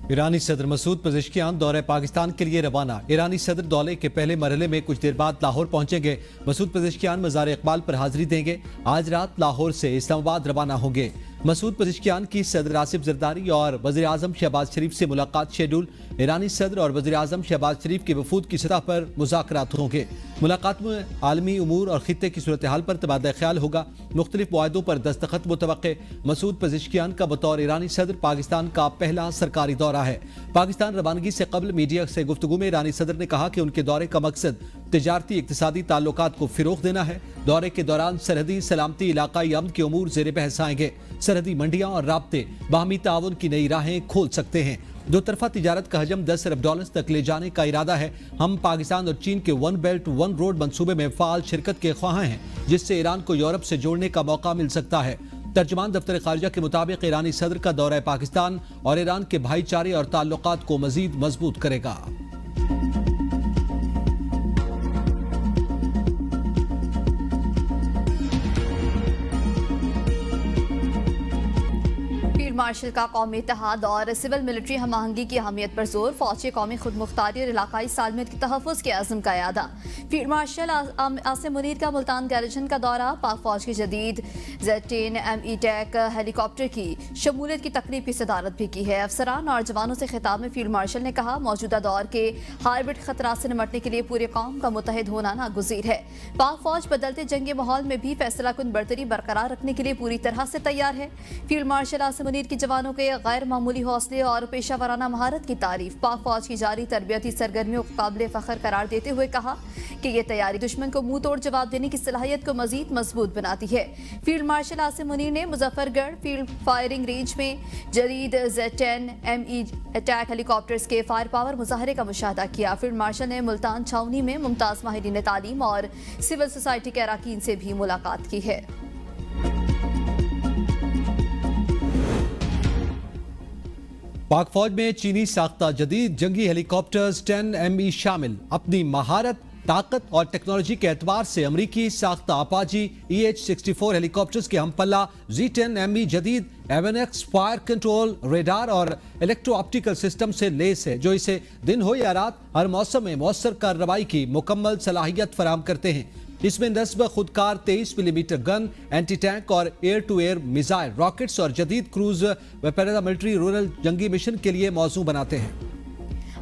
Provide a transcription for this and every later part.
ईरानी सदर मसूद पज़ेश्कियान दौरे पाकिस्तान के लिए रवाना। ईरानी सदर दौरे के पहले मरहले में कुछ देर बाद लाहौर पहुंचेंगे। मसूद पज़ेश्कियान मज़ार इकबाल पर हाजिरी देंगे। आज रात लाहौर से इस्लामाबाद रवाना होंगे। मसूद पज़ेश्कियान की सदर आसिफ जरदारी और वज़ीर आज़म शहबाज शरीफ से मुलाकात शेड्यूल। ईरानी सदर और वज़ीर आज़म शहबाज शरीफ के वफूद की सतह पर मुज़ाकरात होंगे। मुलाकात में आलमी उमूर और खित्ते की सूरत हाल पर तबादला ख्याल होगा। मुख्तलिफ मुआहदों पर दस्तखत मुतवक्के। मसूद पज़ेश्कियान का बतौर ईरानी सदर पाकिस्तान का पहला सरकारी दौरा है। पाकिस्तान रवानगी से कबल मीडिया से गुफ्तगू में ईरानी सदर ने कहा कि उनके दौरे का मकसद तिजारती इक्तिसादी ताल्लुकात को फिरोग देना है। दौरे के दौरान सरहदी सलामती इलाकाई अमन के उमूर ज़ेर बहस आएंगे। सरहदी मंडियां और राब्ते बाहमी ताउन की नई राहें खोल सकते हैं। दो तरफा तिजारत का हजम 10 अरब डॉलर तक ले जाने का इरादा है। हम पाकिस्तान और चीन के वन बेल्ट वन रोड मंसूबे में फाल शिरकत के ख्वाह हैं, जिससे ईरान को यूरोप से जोड़ने का मौका मिल सकता है। तर्जुमान दफ्तर खारिजा के मुताबिक ईरानी सदर का दौरा पाकिस्तान और ईरान के भाईचारे और ताल्लुकात को मजीद मजबूत करेगा। मार्शल का कौमी इत्तेहाद और सिविल मिलिट्री हम आहंगी की अहमियत पर जोर। फौज के कौमी खुद मुख्तारी और इलाकाई सालमियत के तहफ़्फ़ुज़ के अज़्म का यादा। फील्ड मार्शल आसिम मुनीर का मुल्तान गैरिजन का दौरा। पाक फौज की जदीद Z10 ME टैक हेलीकॉप्टर की शमूलियत की तकरीब की सदारत भी की है। अफसरान और जवानों से खिताब में फील्ड मार्शल ने कहा, मौजूदा दौर के हाइब्रिड खतरात से निमटने के लिए पूरे कौम का मुत्तहिद होना नागुज़ीर है। पाक फौज बदलते जंगी माहौल में भी फैसला कुन बरतरी बरकरार रखने के लिए पूरी तरह से तैयार है। फील्ड मार्शल आसिम मुनीर की जवानों के गैर मामूली हौसले और पेशा वराना महारत की तारीफ। पाक फौज की जारी तरबियती सरगर्मियों को काबिल फख्र करार देते हुए कहा कि यह तैयारी दुश्मन को मुंह तोड़ जवाब देने की सलाहियत को मजीद मजबूत बनाती है। फील्ड मार्शल आसिम मुनीर ने मुजफ्फरगढ़ फील्ड फायरिंग रेंज में जदीद Z10 ME अटैक हेलीकॉप्टर्स के फायर पावर मुजाहरे का मुशाहदा किया। फील्ड मार्शल ने मुल्तान छावनी में मुमताज माहिरीन तालीम और सिविल सोसाइटी के अरकान से भी मुलाकात की है। पाक फौज में चीनी साख्ता जदीद जंगी हेलीकॉप्टर्स 10 ME शामिल। अपनी महारत, ताकत और टेक्नोलॉजी के एतबार से अमरीकी साख्ता अपाची EH-64 हेलीकॉप्टर्स के हमपल्ला Z10 ME जदीद एवेनेक्स फायर कंट्रोल रेडार और इलेक्ट्रो ऑप्टिकल सिस्टम से लेस है, जो इसे दिन हो या रात हर मौसम में मौसर कार्रवाई की मुकम्मल सलाहियत फराहम करते हैं। इसमें नस्ब खुदकार 23 मिलीमीटर गन, एंटी टैंक और air to air missile, rockets और जदीद क्रूज व पैरामिलिट्री रूरल जंगी मिशन के लिए मौजू बनाते हैं।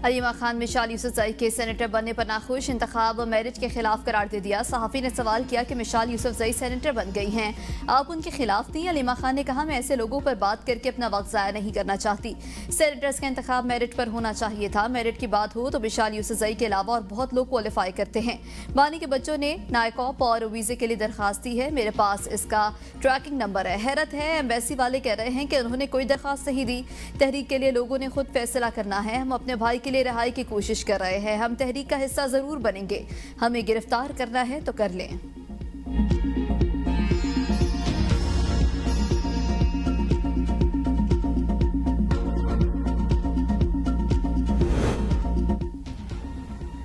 अलीमा खान मिशाल यूसुफजई के सेनेटर बनने पर नाखुश। इंतखाब मेरिट के खिलाफ करार दे दिया। सहाफ़ी ने सवाल किया कि मिशाल यूसुफजई सेनेटर बन गई हैं, आप उनके खिलाफ नहीं। अलीमा खान ने कहा, मैं ऐसे लोगों पर बात करके अपना वक्त ज़ाया नहीं करना चाहती। सेनेटर्स का इंतखाब मेरिट पर होना चाहिए था। मेरिट की बात हो तो मिशाल यूसुफजई के अलावा और बहुत लोग क्वालिफाई करते हैं। बानी के बच्चों ने नायकॉप और वीज़े के लिए दरखास्त दी है। मेरे पास इसका ट्रैकिंग नंबर है। हैरत है, एम्बेसी वाले कह रहे हैं कि उन्होंने कोई दरखास्त नहीं दी। तहरीक के लिए लोगों ने खुद फैसला करना है। हम अपने भाई के लिए रिहाई की कोशिश कर रहे हैं। हम तहरीक का हिस्सा जरूर बनेंगे। हमें गिरफ्तार करना है तो कर लें।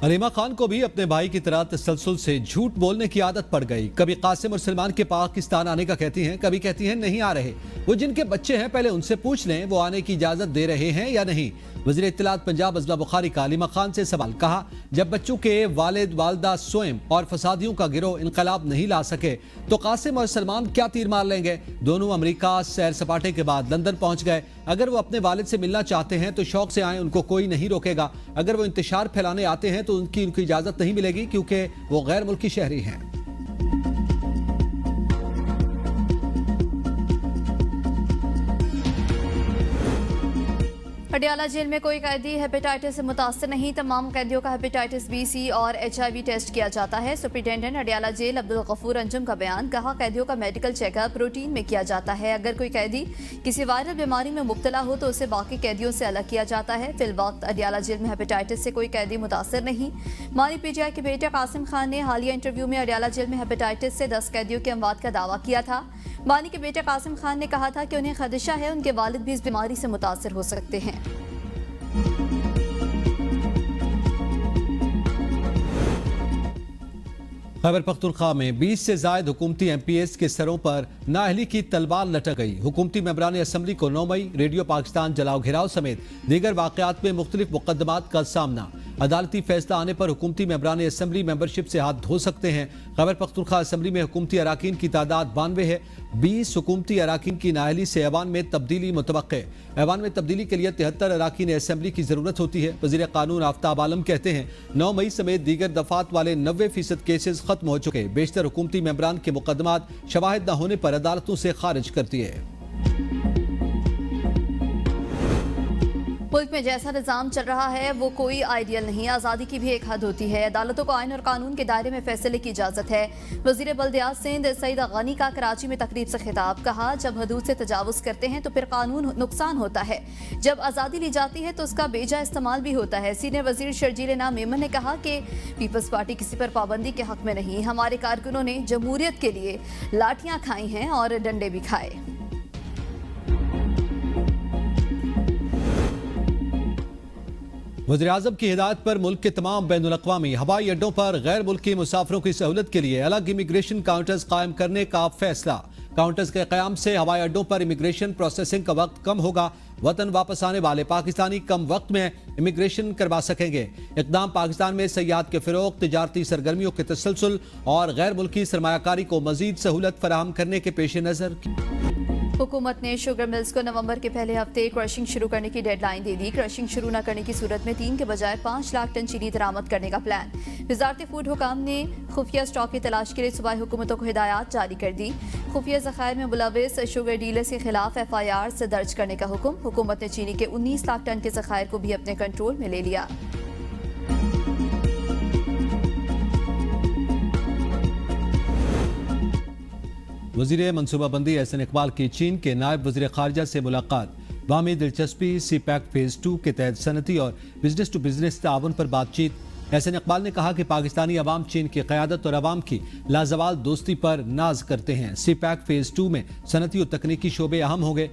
अलीमा खान को भी अपने भाई की तरह तसलसल से झूठ बोलने की आदत पड़ गई। कभी कासिम और सलमान के पाकिस्तान आने का कहती हैं, कभी कहती हैं नहीं आ रहे। वो जिनके बच्चे हैं पहले उनसे पूछ लें वो आने की इजाजत दे रहे हैं या नहीं। वज़ीर इत्तलात पंजाब अज़ला बुखारी का अलीमा खान से सवाल। कहा, जब बच्चों के वालिद वालदा स्वयं और फसादियों का गिरोह इनकलाब नहीं ला सके तो कासिम और सलमान क्या तीर मार लेंगे। दोनों अमेरिका सैर सपाटे के बाद लंदन पहुंच गए। अगर वो अपने वालिद से मिलना चाहते हैं तो शौक से आए, उनको कोई नहीं रोकेगा। अगर वो इंतशार फैलाने आते हैं तो उनकी इजाजत नहीं मिलेगी, क्योंकि वो गैर मुल्की शहरी हैं। पटियाला जेल में कोई कैदी हेपेटाइटिस से मुतासर नहीं। तमाम कैदियों का हेपेटाइटिस B, C और HIV टेस्ट किया जाता है। सुप्रिंटेंडेंट अडियाला जेल अब्दुल गफूर अंजुम का बयान। कहा, कैदियों का मेडिकल चेकअप रूटीन में किया जाता है। अगर कोई कैदी किसी वायरल बीमारी में मुब्तला हो तो उसे बाकी कैदियों से अलग किया जाता है। फिलवक्त अडियाला जेल में हेपेटाइटिस से कोई कैदी मुतासर नहीं। मानी PTI के बेटे कासिम खान ने हालिया इंटरव्यू में अडियाला जेल में हेपेटाइटिस से 10 कैदियों की अमवात का दावा किया था। मानी के बेटे कासिम खान ने कहा था कि उन्हें खदशा है उनके वालिद भी इस बीमारी से मुतासर हो सकते हैं। खैबर पख्तूनख्वा में 20 से ज्यादा हुकूमती MPs के सरों पर नाअहली की तलवार लटक गई। हुकूमती मेंबरान असम्बली को 9 मई रेडियो पाकिस्तान जलाओ घिराव समेत दीगर वाकयात में मुख्तलिफ मुकदमात का सामना। अदालती फैसला आने पर हुकूमती मेंबरान असम्बली मेंबरशिप से हाथ धो सकते हैं। खैबर पख्तूनख्वा असम्बली में हुकूमती अराकीन की तादाद 92 है। 20 हुकूमती अराकीन की नाअहली से ऐवान में तब्दीली मुतवक्के। ऐवान में तब्दीली के लिए 73 अराकीन असम्बली की जरूरत होती है। वज़ीर कानून आफ्ताब आलम कहते हैं 9 मई समेत दीगर दफात वाले 90% केसेस खत्म हो चुके। बेशतर हुकूमती मेंबरान के मुकदमात शवाहिद न होने पर अदालतों से खारिज कर दिए। मुल्क में जैसा निज़ाम चल रहा है वो कोई आइडियल नहीं। आज़ादी की भी एक हद होती है। अदालतों को आइन और कानून के दायरे में फैसले की इजाज़त है। वज़ीर बल्दियात सिंध सईद गनी का कराची में तकरीब से खिताब। कहा, जब हदूद से तजावुज़ करते हैं तो फिर कानून नुकसान होता है, जब आज़ादी ली जाती है तो उसका बेजा इस्तेमाल भी होता है। सीनियर वज़ीर शर्जील नाम मेमन ने कहा कि पीपल्स पार्टी किसी पर पाबंदी के हक में नहीं। हमारे कारकुनों ने जमहूरियत के लिए लाठियाँ खाई हैं और डंडे भी खाए। वज़ीर-ए-आज़म की हिदायत पर मुल्क के तमाम बैनुल-अक़वामी हवाई अड्डों पर गैर मुल्की मुसाफिरों की सहूलत के लिए अलग इमिग्रेशन काउंटर्स कायम करने का फैसला। काउंटर्स के क़याम से हवाई अड्डों पर इमिग्रेशन प्रोसेसिंग का वक्त कम होगा। वतन वापस आने वाले पाकिस्तानी कम वक्त में इमिग्रेशन करवा सकेंगे। इक़दाम पाकिस्तान में सयाहत के फ़रोग़, तिजारती सरगर्मियों के तसलसल और गैर मुल्की सरमायाकारी को मज़ीद सहूलत फराहम करने के पेश नज़र हुकूमत ने शुगर मिल्स को नवंबर के पहले हफ्ते क्रशिंग शुरू करने की डेडलाइन दे दी। क्रशिंग शुरू न करने की सूरत में 3 के बजाय 5 लाख टन चीनी दरामद करने का प्लान। वजारत फूड हुकाम ने खुफिया स्टॉक की तलाश के लिए सूबाई हुकूमतों को हिदायत जारी कर दी। खुफिया ज़खायर में मुलविस शुगर डीलर्स के खिलाफ FIR दर्ज करने का हुक्म। हुकूमत ने चीनी के 19 लाख टन के ज़खायर को भी अपने कंट्रोल में ले लिया। वज़ीर मनसूबाबंदी एहसन इकबाल की चीन के नायब वज़ीर ख़ारिजा से मुलाकात। बामी दिलचस्पी CPEC फेज़ 2 के तहत सनती और बिजनेस टू बिजनेस ताउन पर बातचीत। एहसन इकबाल ने कहा कि पाकिस्तानी अवाम चीन की क़यादत और अवाम की लाजवाल दोस्ती पर नाज करते हैं। CPEC फेज़ 2 में सनती और तकनीकी शोबे अहम होंगे।